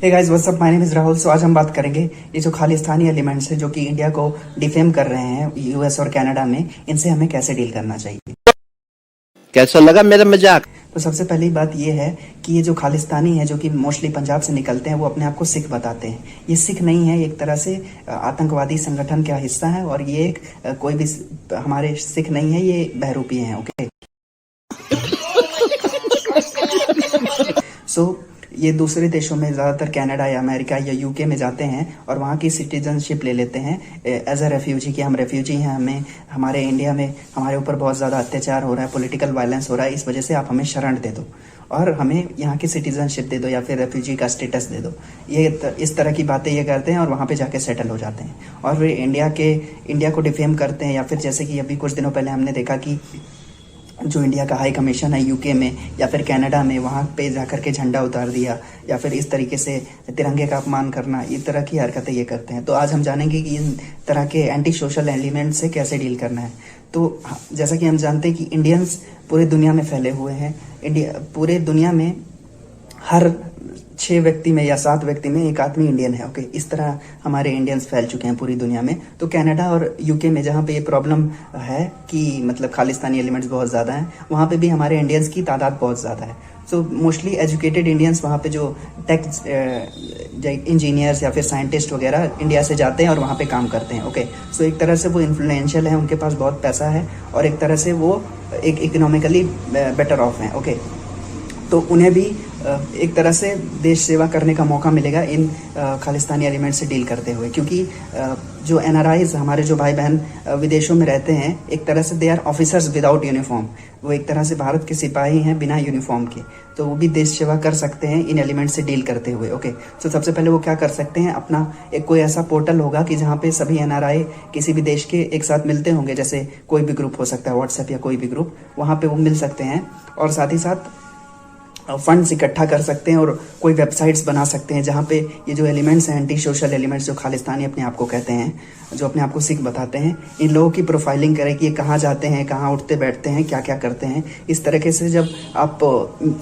Hey guys what's up, my name is Rahul. So आज हम बात करेंगे ये जो खालिस्तानी एलिमेंट्स है जो कि इंडिया को डिफेम कर रहे हैं यूएस और कनाडा में, इनसे हमें कैसे डील करना चाहिए। कैसा लगा मेरा मजाक? तो सबसे पहली बात ये है कि ये जो खालिस्तानी है जो कि मोस्टली पंजाब से निकलते हैं वो अपने आप को सिख बताते हैं। ये सिख नहीं है, एक तरह से आतंकवादी संगठन का हिस्सा है और ये एक कोई भी हमारे सिख नहीं है, ये बहरूपी हैं। ओके सो ये दूसरे देशों में ज़्यादातर कनाडा या अमेरिका या यूके में जाते हैं और वहाँ की सिटीजनशिप ले लेते हैं एज अ रेफ्यूजी कि हम रेफ्यूजी हैं, हमें हमारे इंडिया में हमारे ऊपर बहुत ज़्यादा अत्याचार हो रहा है, पॉलिटिकल वायलेंस हो रहा है, इस वजह से आप हमें शरण दे दो और हमें यहाँ की सिटीजनशिप दे दो या फिर रेफ्यूजी का स्टेटस दे दो। ये इस तरह की बातें ये करते हैं और वहाँ पे जाके सेटल हो जाते हैं और फिर इंडिया को डिफेम करते हैं। या फिर जैसे कि अभी कुछ दिनों पहले हमने देखा कि जो इंडिया का हाई कमीशन है यूके में या फिर कनाडा में, वहाँ पे जाकर के झंडा उतार दिया या फिर इस तरीके से तिरंगे का अपमान करना, इस तरह की हरकतें ये करते हैं। तो आज हम जानेंगे कि इन तरह के एंटी सोशल एलिमेंट से कैसे डील करना है। तो जैसा कि हम जानते हैं कि इंडियंस पूरे दुनिया में फैले हुए हैं। पूरे दुनिया में हर 6 व्यक्ति में या 7 व्यक्ति में एक आदमी इंडियन है। ओके, इस तरह हमारे इंडियंस फैल चुके हैं पूरी दुनिया में। तो कनाडा और यूके में जहाँ पे ये प्रॉब्लम है कि मतलब खालिस्तानी एलिमेंट्स बहुत ज़्यादा हैं, वहाँ पे भी हमारे इंडियंस की तादाद बहुत ज़्यादा है। सो मोस्टली एजुकेटेड इंडियंस वहाँ पे जो टेक इंजीनियर्स या फिर साइंटिस्ट वगैरह इंडिया से जाते हैं और वहाँ पे काम करते हैं। ओके, सो एक तरह से वो इन्फ्लुएंशियल है, उनके पास बहुत पैसा है और एक तरह से वो एक इकोनॉमिकली बेटर ऑफ हैं। ओके, तो उन्हें भी एक तरह से देश सेवा करने का मौका मिलेगा इन खालिस्तानी एलिमेंट से डील करते हुए, क्योंकि जो एनआरआईज हमारे जो भाई बहन विदेशों में रहते हैं, एक तरह से they are officers without uniform. वो एक तरह से भारत के सिपाही हैं बिना यूनिफॉर्म के, तो वो भी देश सेवा कर सकते हैं इन एलिमेंट से डील करते हुए। ओके, तो सबसे पहले वो क्या कर सकते हैं, अपना एक कोई ऐसा पोर्टल होगा कि जहाँ पे सभी एनआरआई किसी भी देश के एक साथ मिलते होंगे, जैसे कोई भी ग्रुप हो सकता है व्हाट्सएप या कोई भी ग्रुप, वहाँ पे वो मिल सकते हैं और साथ ही साथ फंड्स इकट्ठा कर सकते हैं और कोई वेबसाइट्स बना सकते हैं जहाँ पे ये जो एलिमेंट्स हैं, एंटी सोशल एलिमेंट्स जो खालिस्तानी अपने आप को कहते हैं, जो अपने आप को सिख बताते हैं, इन लोगों की प्रोफाइलिंग करें कि ये कहाँ जाते हैं, कहाँ उठते बैठते हैं, क्या क्या करते हैं। इस तरीके से जब आप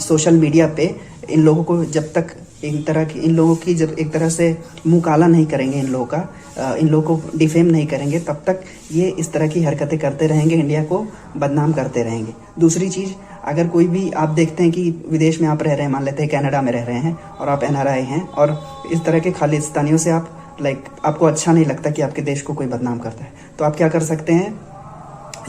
सोशल मीडिया पे इन लोगों को इन लोगों की जब एक तरह से मुंह काला नहीं करेंगे, इन लोगों को डिफेम नहीं करेंगे, तब तक ये इस तरह की हरकतें करते रहेंगे, इंडिया को बदनाम करते रहेंगे। दूसरी चीज़, अगर कोई भी आप देखते हैं कि विदेश में आप रह रहे हैं, मान लेते हैं कनाडा में रह रहे हैं और आप एनआरआई हैं और इस तरह के खालिस्तानियों से आप आपको अच्छा नहीं लगता कि आपके देश को कोई बदनाम करता है, तो आप क्या कर सकते हैं,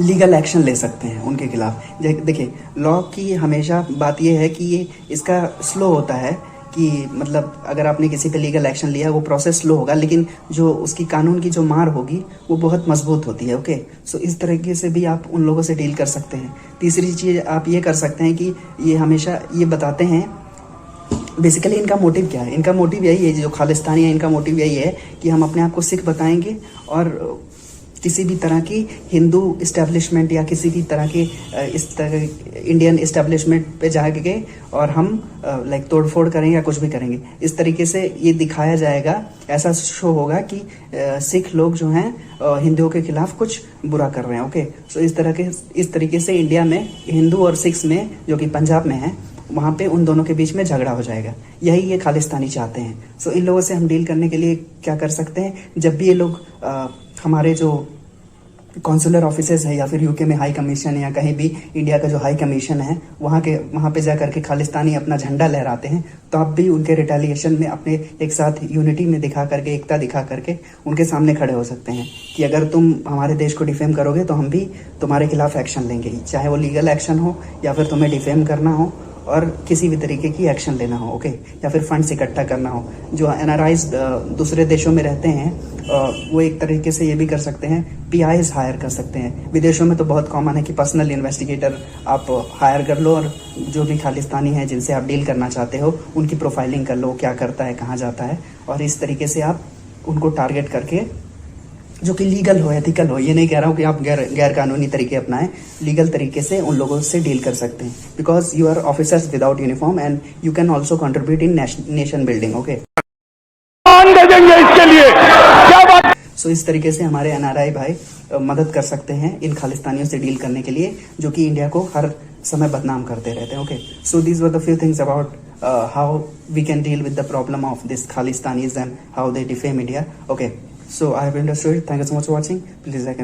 लीगल एक्शन ले सकते हैं उनके खिलाफ। देखिए, लॉ की हमेशा बात यह है कि ये इसका स्लो होता है कि मतलब अगर आपने किसी पे लीगल एक्शन लिया वो प्रोसेस स्लो होगा, लेकिन जो उसकी कानून की जो मार होगी वो बहुत मजबूत होती है। ओके, सो इस तरीके से भी आप उन लोगों से डील कर सकते हैं। तीसरी चीज़ आप ये कर सकते हैं कि ये हमेशा ये बताते हैं, बेसिकली इनका मोटिव क्या है, इनका मोटिव यही है, जो खालिस्तानी है इनका मोटिव यही है कि हम अपने आप को सिख बताएंगे और किसी भी तरह की हिंदू इस्टेब्लिशमेंट या किसी भी तरह की इस तरह इंडियन इस्टेब्लिशमेंट पे जाके और हम तोड़फोड़ करेंगे या कुछ भी करेंगे। इस तरीके से ये दिखाया जाएगा, ऐसा शो होगा कि सिख लोग जो हैं हिंदुओं के खिलाफ कुछ बुरा कर रहे हैं। ओके, सो इस तरीके से इंडिया में हिंदू और सिख्स में, जो कि पंजाब में है, वहाँ पे उन दोनों के बीच में झगड़ा हो जाएगा। यही ये खालिस्तानी चाहते हैं। सो इन लोगों से हम डील करने के लिए क्या कर सकते हैं, जब भी ये लोग हमारे जो कॉन्सुलर ऑफिसेज है या फिर यूके में हाई कमीशन है या कहीं भी इंडिया का जो हाई कमीशन है, वहाँ पे जा करके खालिस्तानी अपना झंडा लहराते हैं, तो आप भी उनके रिटेलिएशन में अपने एक साथ यूनिटी में दिखा करके, एकता दिखा करके उनके सामने खड़े हो सकते हैं कि अगर तुम हमारे देश को डिफेम करोगे तो हम भी तुम्हारे खिलाफ एक्शन लेंगे, चाहे वो लीगल एक्शन हो या फिर तुम्हें डिफेम करना हो और किसी भी तरीके की एक्शन लेना हो। ओके, या फिर फंड्स इकट्ठा करना हो। जो एनआरआईज दूसरे देशों में रहते हैं वो एक तरीके से ये भी कर सकते हैं, पीआईज हायर कर सकते हैं। विदेशों में तो बहुत कॉमन है कि पर्सनल इन्वेस्टिगेटर आप हायर कर लो और जो भी खालिस्तानी है जिनसे आप डील करना चाहते हो उनकी प्रोफाइलिंग कर लो, क्या करता है, कहाँ जाता है, और इस तरीके से आप उनको टारगेट करके, जो कि लीगल हो, एथिकल हो, ये नहीं कह रहा हूँ कि आप गैर कानूनी तरीके अपनाएं, लीगल तरीके से उन लोगों से डील कर सकते हैं, because you are officers without uniform and you can also contribute in nation building. Okay, इसके लिए क्या बात। सो इस तरीके से हमारे एनआरआई भाई मदद कर सकते हैं इन खालिस्तानियों से डील करने के लिए, जो कि इंडिया को हर समय बदनाम करते रहते हैं। Okay, so these were the few things about how we can deal with the problem of this Khalistanis and how they defame India. Okay, so I have understood. Thank you so much for watching. Please like and